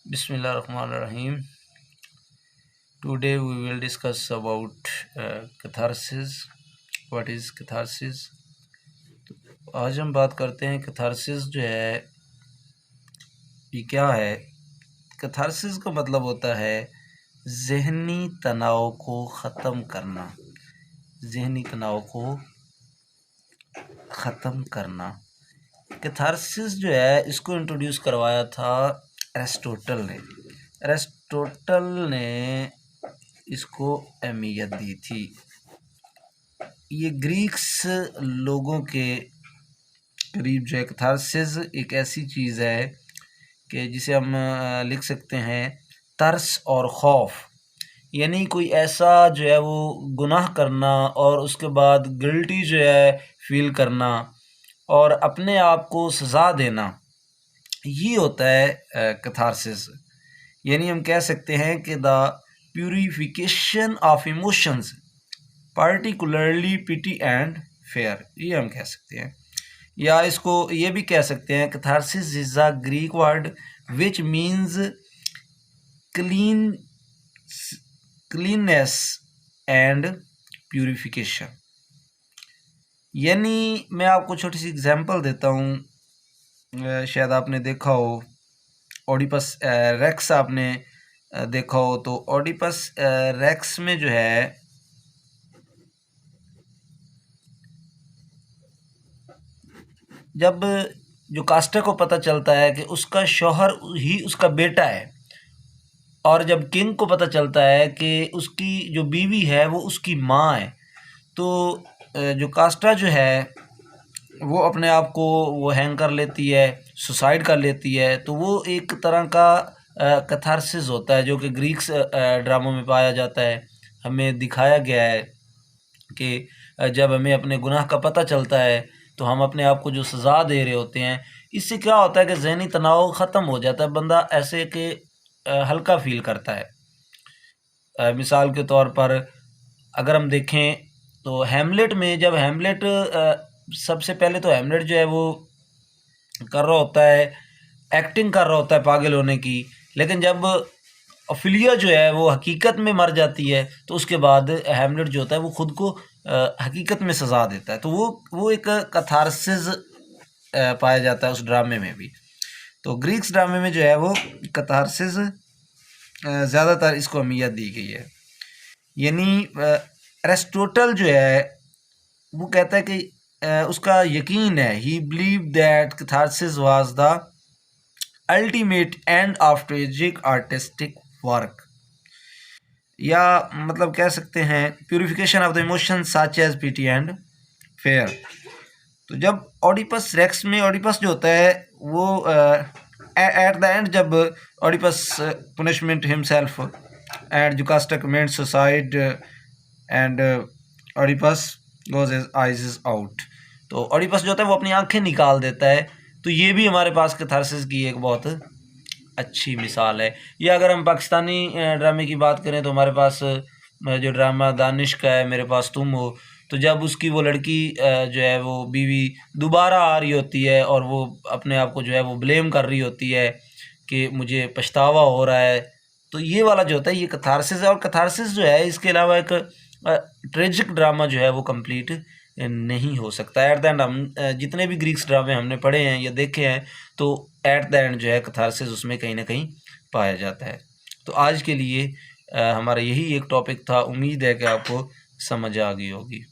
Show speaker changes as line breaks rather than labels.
Bismillahirrahmanirrahim. Today we will discuss about catharsis. What is catharsis? आज हम बात करते हैं कैथारसिस जो है ये क्या है। कैथारसिस का मतलब होता है ज़हनी तनाव को ख़त्म करना। ज़हनी तनाव को ख़त्म करना। कैथारसिस जो है इसको इंट्रोड्यूस करवाया था एरिस्टोटल ने। एरिस्टोटल ने इसको अहमियत दी थी। ये ग्रीक्स लोगों के करीब जो है कैथारसिस एक ऐसी चीज़ है कि जिसे हम लिख सकते हैं तरस और खौफ, यानी कोई ऐसा जो है वो गुनाह करना और उसके बाद गिल्टी जो है फील करना और अपने आप को सज़ा देना, ये होता है कैथारसिस। यानी हम कह सकते हैं कि the purification of emotions particularly pity and fear, ये हम कह सकते हैं। या इसको ये भी कह सकते हैं catharsis is a Greek word which means cleanness and purification. यानी मैं आपको छोटी सी एग्जांपल देता हूँ, शायद आपने देखा हो ओडिपस रेक्स, आपने देखा हो तो ओडिपस रेक्स में जो है जब जो कास्टर को पता चलता है कि उसका शौहर ही उसका बेटा है और जब किंग को पता चलता है कि उसकी जो बीवी है वो उसकी माँ है, तो जो कास्टा जो है वो अपने आप को वो हैंग कर लेती है, सुसाइड कर लेती है। तो वो एक तरह का कैथारसिस होता है जो कि ग्रीक्स ड्रामों में पाया जाता है। हमें दिखाया गया है कि जब हमें अपने गुनाह का पता चलता है तो हम अपने आप को जो सज़ा दे रहे होते हैं, इससे क्या होता है कि ज़हनी तनाव ख़त्म हो जाता है, बंदा ऐसे कि हल्का फील करता है। मिसाल के तौर पर अगर हम देखें तो हैमलेट में, जब हैमलेट सबसे पहले तो हैमलेट जो है वो कर रहा होता है, एक्टिंग कर रहा होता है पागल होने की, लेकिन जब ओफिलिया जो है वो हकीकत में मर जाती है तो उसके बाद हैमलेट जो होता है वो खुद को हकीकत में सज़ा देता है। तो वो एक कैथारसिस पाया जाता है उस ड्रामे में भी। तो ग्रीक्स ड्रामे में जो है वो कैथारसिस ज़्यादातर इसको अहमियत दी गई है। यानी एरिस्टोटल जो है वो कहता है कि उसका यकीन है, he believe that catharsis was the ultimate end of tragic artistic work, या मतलब कह सकते हैं purification of the emotion such as pity and fear. तो जब ओडिपस रेक्स में ओडिपस जो होता है वो एट द एंड, जब Oedipus punishment himself and Jocasta commits suicide and Oedipus gouges his eyes out, तो ओडिपस जो होता है वो अपनी आंखें निकाल देता है। तो ये भी हमारे पास कैथारसिस की एक बहुत अच्छी मिसाल है। या अगर हम पाकिस्तानी ड्रामे की बात करें तो हमारे पास जो ड्रामा दानिश का है मेरे पास तुम हो, तो जब उसकी वो लड़की जो है वो बीवी दोबारा आ रही होती है और वो अपने आप को जो है वो ब्लेम कर रही होती है कि मुझे पछतावा हो रहा है, तो ये वाला जो होता है ये कैथारसिस है। और कैथारसिस जो है इसके अलावा एक ट्रेजिक ड्रामा जो है वो कंप्लीट नहीं हो सकता। एट द एंड हम जितने भी ग्रीक्स ड्रामे हमने पढ़े हैं या देखे हैं, तो एट द एंड जो है कैथारसिस उसमें कहीं ना कहीं पाया जाता है। तो आज के लिए हमारा यही एक टॉपिक था। उम्मीद है कि आपको समझ आ गई होगी।